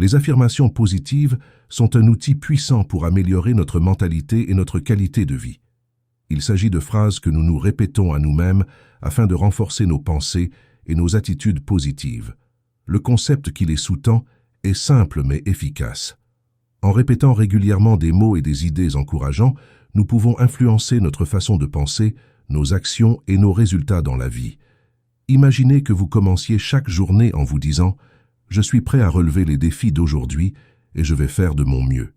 Les affirmations positives sont un outil puissant pour améliorer notre mentalité et notre qualité de vie. Il s'agit de phrases que nous nous répétons à nous-mêmes afin de renforcer nos pensées et nos attitudes positives. Le concept qui les sous-tend est simple mais efficace. En répétant régulièrement des mots et des idées encourageants, nous pouvons influencer notre façon de penser, nos actions et nos résultats dans la vie. Imaginez que vous commenciez chaque journée en vous disant « Je suis prêt à relever les défis d'aujourd'hui et je vais faire de mon mieux ».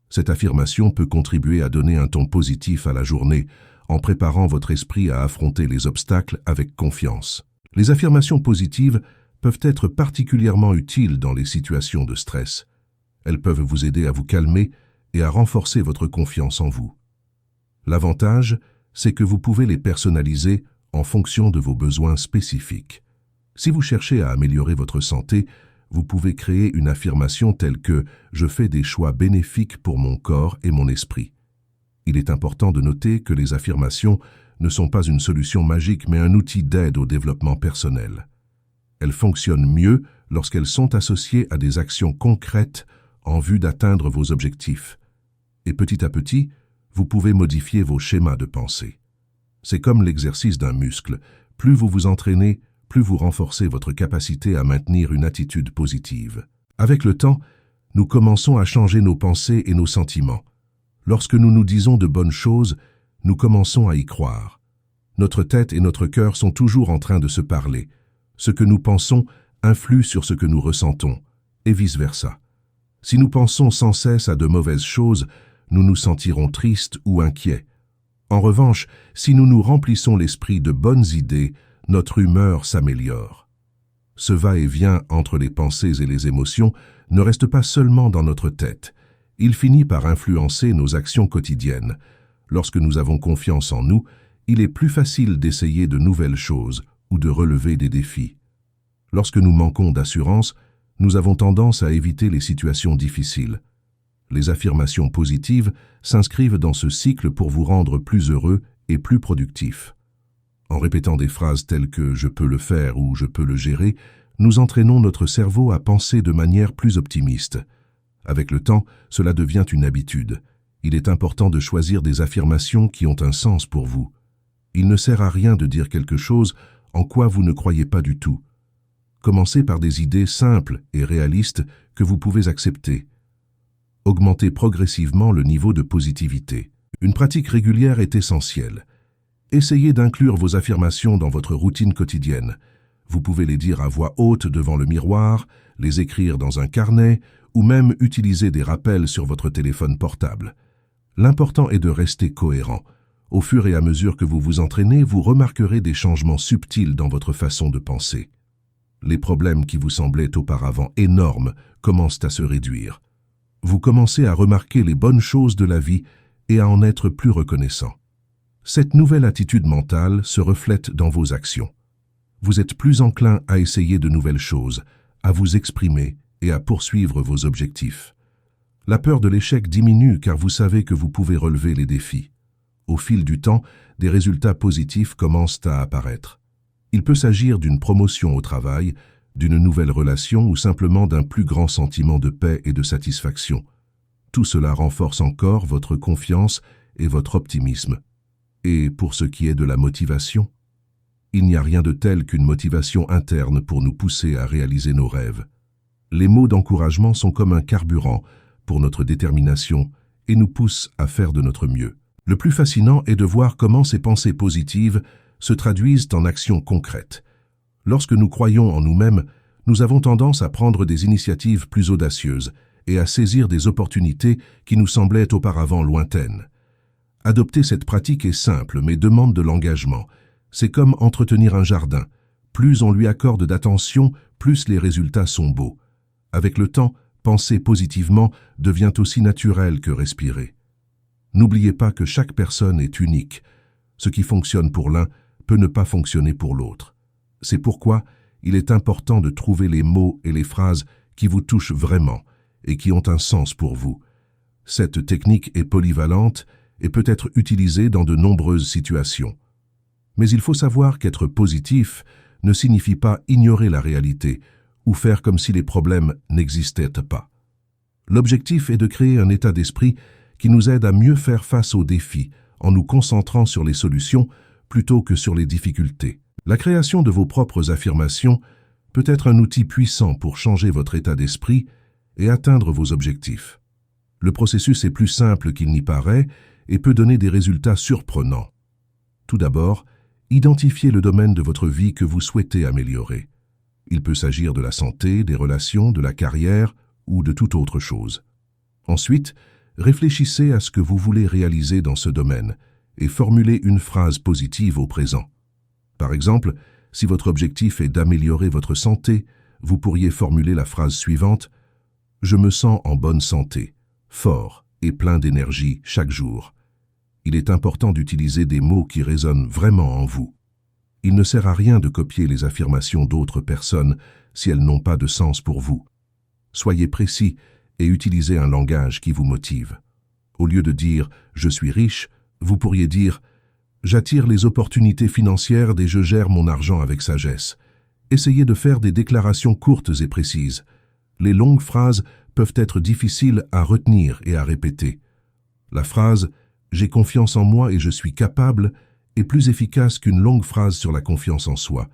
Cette affirmation peut contribuer à donner un ton positif à la journée en préparant votre esprit à affronter les obstacles avec confiance. Les affirmations positives peuvent être particulièrement utiles dans les situations de stress. Elles peuvent vous aider à vous calmer et à renforcer votre confiance en vous. L'avantage, c'est que vous pouvez les personnaliser en fonction de vos besoins spécifiques. Si vous cherchez à améliorer votre santé, vous pouvez créer une affirmation telle que « Je fais des choix bénéfiques pour mon corps et mon esprit ». Il est important de noter que les affirmations ne sont pas une solution magique mais un outil d'aide au développement personnel. Elles fonctionnent mieux lorsqu'elles sont associées à des actions concrètes en vue d'atteindre vos objectifs. Et petit à petit, vous pouvez modifier vos schémas de pensée. C'est comme l'exercice d'un muscle. Plus vous vous entraînez, plus vous renforcez votre capacité à maintenir une attitude positive. Avec le temps, nous commençons à changer nos pensées et nos sentiments. Lorsque nous nous disons de bonnes choses, nous commençons à y croire. Notre tête et notre cœur sont toujours en train de se parler. Ce que nous pensons influe sur ce que nous ressentons, et vice-versa. Si nous pensons sans cesse à de mauvaises choses, nous nous sentirons tristes ou inquiets. En revanche, si nous nous remplissons l'esprit de bonnes idées, notre humeur s'améliore. Ce va-et-vient entre les pensées et les émotions ne reste pas seulement dans notre tête. Il finit par influencer nos actions quotidiennes. Lorsque nous avons confiance en nous, il est plus facile d'essayer de nouvelles choses ou de relever des défis. Lorsque nous manquons d'assurance, nous avons tendance à éviter les situations difficiles. Les affirmations positives s'inscrivent dans ce cycle pour vous rendre plus heureux et plus productif. En répétant des phrases telles que « je peux le faire » ou « je peux le gérer », nous entraînons notre cerveau à penser de manière plus optimiste. Avec le temps, cela devient une habitude. Il est important de choisir des affirmations qui ont un sens pour vous. Il ne sert à rien de dire quelque chose en quoi vous ne croyez pas du tout. Commencez par des idées simples et réalistes que vous pouvez accepter. Augmentez progressivement le niveau de positivité. Une pratique régulière est essentielle. Essayez d'inclure vos affirmations dans votre routine quotidienne. Vous pouvez les dire à voix haute devant le miroir, les écrire dans un carnet ou même utiliser des rappels sur votre téléphone portable. L'important est de rester cohérent. Au fur et à mesure que vous vous entraînez, vous remarquerez des changements subtils dans votre façon de penser. Les problèmes qui vous semblaient auparavant énormes commencent à se réduire. Vous commencez à remarquer les bonnes choses de la vie et à en être plus reconnaissant. Cette nouvelle attitude mentale se reflète dans vos actions. Vous êtes plus enclin à essayer de nouvelles choses, à vous exprimer et à poursuivre vos objectifs. La peur de l'échec diminue car vous savez que vous pouvez relever les défis. Au fil du temps, des résultats positifs commencent à apparaître. Il peut s'agir d'une promotion au travail, d'une nouvelle relation ou simplement d'un plus grand sentiment de paix et de satisfaction. Tout cela renforce encore votre confiance et votre optimisme. Et pour ce qui est de la motivation, il n'y a rien de tel qu'une motivation interne pour nous pousser à réaliser nos rêves. Les mots d'encouragement sont comme un carburant pour notre détermination et nous poussent à faire de notre mieux. Le plus fascinant est de voir comment ces pensées positives se traduisent en actions concrètes. Lorsque nous croyons en nous-mêmes, nous avons tendance à prendre des initiatives plus audacieuses et à saisir des opportunités qui nous semblaient auparavant lointaines. Adopter cette pratique est simple mais demande de l'engagement. C'est comme entretenir un jardin. Plus on lui accorde d'attention, plus les résultats sont beaux. Avec le temps, penser positivement devient aussi naturel que respirer. N'oubliez pas que chaque personne est unique. Ce qui fonctionne pour l'un peut ne pas fonctionner pour l'autre. C'est pourquoi il est important de trouver les mots et les phrases qui vous touchent vraiment et qui ont un sens pour vous. Cette technique est polyvalente et peut être utilisée dans de nombreuses situations. Mais il faut savoir qu'être positif ne signifie pas ignorer la réalité ou faire comme si les problèmes n'existaient pas. L'objectif est de créer un état d'esprit qui nous aide à mieux faire face aux défis en nous concentrant sur les solutions plutôt que sur les difficultés. La création de vos propres affirmations peut être un outil puissant pour changer votre état d'esprit et atteindre vos objectifs. Le processus est plus simple qu'il n'y paraît et peut donner des résultats surprenants. Tout d'abord, identifiez le domaine de votre vie que vous souhaitez améliorer. Il peut s'agir de la santé, des relations, de la carrière ou de toute autre chose. Ensuite, réfléchissez à ce que vous voulez réaliser dans ce domaine et formulez une phrase positive au présent. Par exemple, si votre objectif est d'améliorer votre santé, vous pourriez formuler la phrase suivante « Je me sens en bonne santé, fort et plein d'énergie chaque jour ». Il est important d'utiliser des mots qui résonnent vraiment en vous. Il ne sert à rien de copier les affirmations d'autres personnes si elles n'ont pas de sens pour vous. Soyez précis et utilisez un langage qui vous motive. Au lieu de dire « je suis riche », vous pourriez dire « j'attire les opportunités financières et je gère mon argent avec sagesse ». Essayez de faire des déclarations courtes et précises. Les longues phrases peuvent être difficiles à retenir et à répéter. La phrase « j'ai confiance en moi et je suis capable » est plus efficace qu'une longue phrase sur la confiance en soi.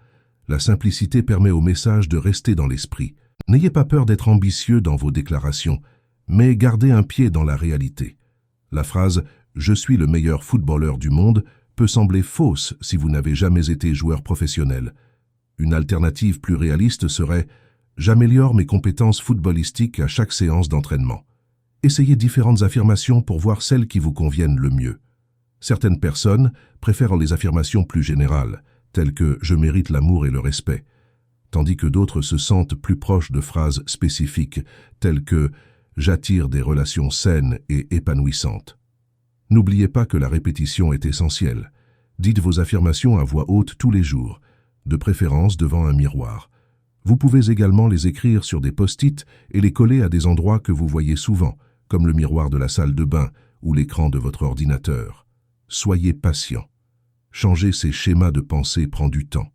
La simplicité permet au message de rester dans l'esprit. N'ayez pas peur d'être ambitieux dans vos déclarations, mais gardez un pied dans la réalité. La phrase « je suis le meilleur footballeur du monde » peut sembler fausse si vous n'avez jamais été joueur professionnel. Une alternative plus réaliste serait « j'améliore mes compétences footballistiques à chaque séance d'entraînement ». Essayez différentes affirmations pour voir celles qui vous conviennent le mieux. Certaines personnes préfèrent les affirmations plus générales, telles que « je mérite l'amour et le respect », tandis que d'autres se sentent plus proches de phrases spécifiques, telles que « j'attire des relations saines et épanouissantes ». N'oubliez pas que la répétition est essentielle. Dites vos affirmations à voix haute tous les jours, de préférence devant un miroir. Vous pouvez également les écrire sur des post-it et les coller à des endroits que vous voyez souvent, comme le miroir de la salle de bain ou l'écran de votre ordinateur. Soyez patient. Changer ces schémas de pensée prend du temps.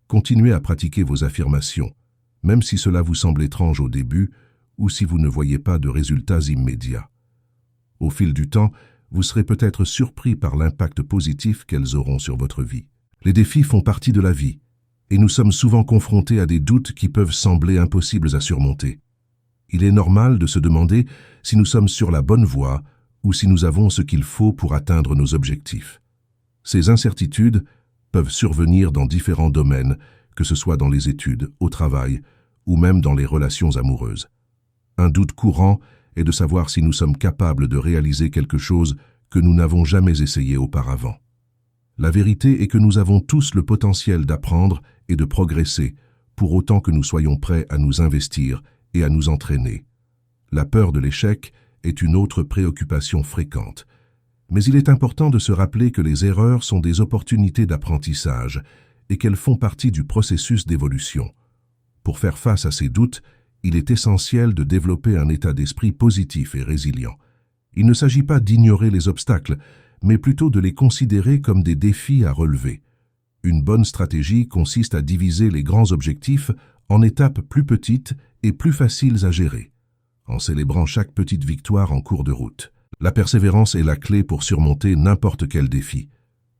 Continuez à pratiquer vos affirmations, même si cela vous semble étrange au début ou si vous ne voyez pas de résultats immédiats. Au fil du temps, vous serez peut-être surpris par l'impact positif qu'elles auront sur votre vie. Les défis font partie de la vie, et nous sommes souvent confrontés à des doutes qui peuvent sembler impossibles à surmonter. Il est normal de se demander si nous sommes sur la bonne voie ou si nous avons ce qu'il faut pour atteindre nos objectifs. Ces incertitudes peuvent survenir dans différents domaines, que ce soit dans les études, au travail ou même dans les relations amoureuses. Un doute courant est de savoir si nous sommes capables de réaliser quelque chose que nous n'avons jamais essayé auparavant. La vérité est que nous avons tous le potentiel d'apprendre et de progresser, pour autant que nous soyons prêts à nous investir et à nous entraîner. La peur de l'échec est une autre préoccupation fréquente. Mais il est important de se rappeler que les erreurs sont des opportunités d'apprentissage et qu'elles font partie du processus d'évolution. Pour faire face à ces doutes, il est essentiel de développer un état d'esprit positif et résilient. Il ne s'agit pas d'ignorer les obstacles, mais plutôt de les considérer comme des défis à relever. Une bonne stratégie consiste à diviser les grands objectifs en étapes plus petites et plus faciles à gérer, en célébrant chaque petite victoire en cours de route. La persévérance est la clé pour surmonter n'importe quel défi.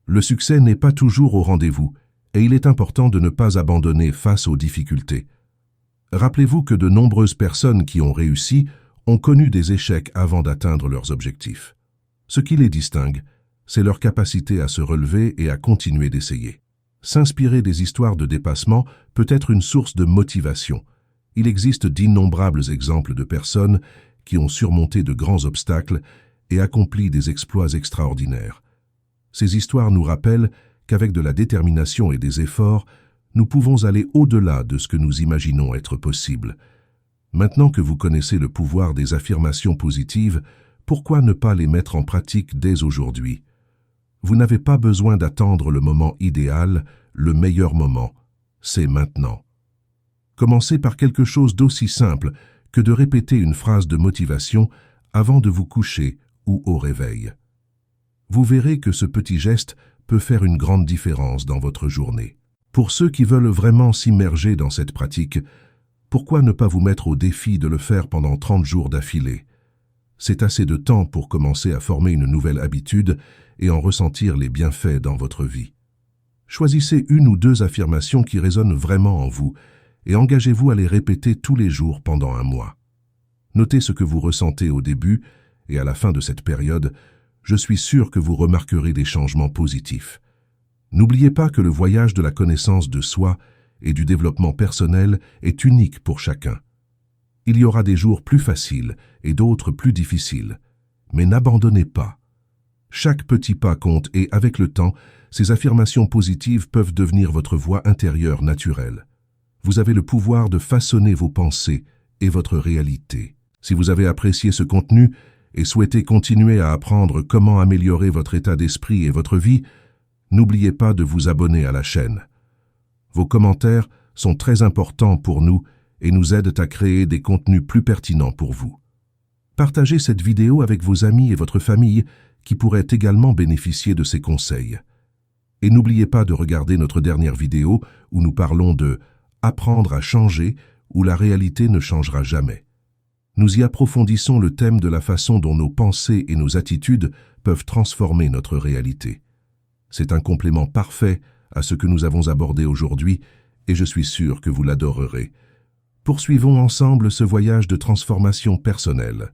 Le succès n'est pas toujours au rendez-vous, et il est important de ne pas abandonner face aux difficultés. Rappelez-vous que de nombreuses personnes qui ont réussi ont connu des échecs avant d'atteindre leurs objectifs. Ce qui les distingue, c'est leur capacité à se relever et à continuer d'essayer. S'inspirer des histoires de dépassement peut être une source de motivation. Il existe d'innombrables exemples de personnes qui ont surmonté de grands obstacles et accompli des exploits extraordinaires. Ces histoires nous rappellent qu'avec de la détermination et des efforts, nous pouvons aller au-delà de ce que nous imaginons être possible. Maintenant que vous connaissez le pouvoir des affirmations positives, pourquoi ne pas les mettre en pratique dès aujourd'hui? Vous n'avez pas besoin d'attendre le moment idéal, le meilleur moment. C'est maintenant. Commencez par quelque chose d'aussi simple que de répéter une phrase de motivation avant de vous coucher ou au réveil. Vous verrez que ce petit geste peut faire une grande différence dans votre journée. Pour ceux qui veulent vraiment s'immerger dans cette pratique, Pourquoi ne pas vous mettre au défi de le faire pendant 30 jours d'affilée? C'est assez de temps pour commencer à former une nouvelle habitude et en ressentir les bienfaits dans votre vie. Choisissez une ou deux affirmations qui résonnent vraiment en vous et engagez-vous à les répéter tous les jours pendant un mois. Notez ce que vous ressentez au début et à la fin de cette période, je suis sûr que vous remarquerez des changements positifs. N'oubliez pas que le voyage de la connaissance de soi et du développement personnel est unique pour chacun. Il y aura des jours plus faciles et d'autres plus difficiles, mais n'abandonnez pas. Chaque petit pas compte et avec le temps, ces affirmations positives peuvent devenir votre voix intérieure naturelle. Vous avez le pouvoir de façonner vos pensées et votre réalité. Si vous avez apprécié ce contenu et souhaitez continuer à apprendre comment améliorer votre état d'esprit et votre vie, n'oubliez pas de vous abonner à la chaîne. Vos commentaires sont très importants pour nous et nous aident à créer des contenus plus pertinents pour vous. Partagez cette vidéo avec vos amis et votre famille qui pourraient également bénéficier de ces conseils. Et n'oubliez pas de regarder notre dernière vidéo où nous parlons de « Apprendre à changer » où la réalité ne changera jamais. Nous y approfondissons le thème de la façon dont nos pensées et nos attitudes peuvent transformer notre réalité. C'est un complément parfait à ce que nous avons abordé aujourd'hui et je suis sûr que vous l'adorerez. Poursuivons ensemble ce voyage de transformation personnelle.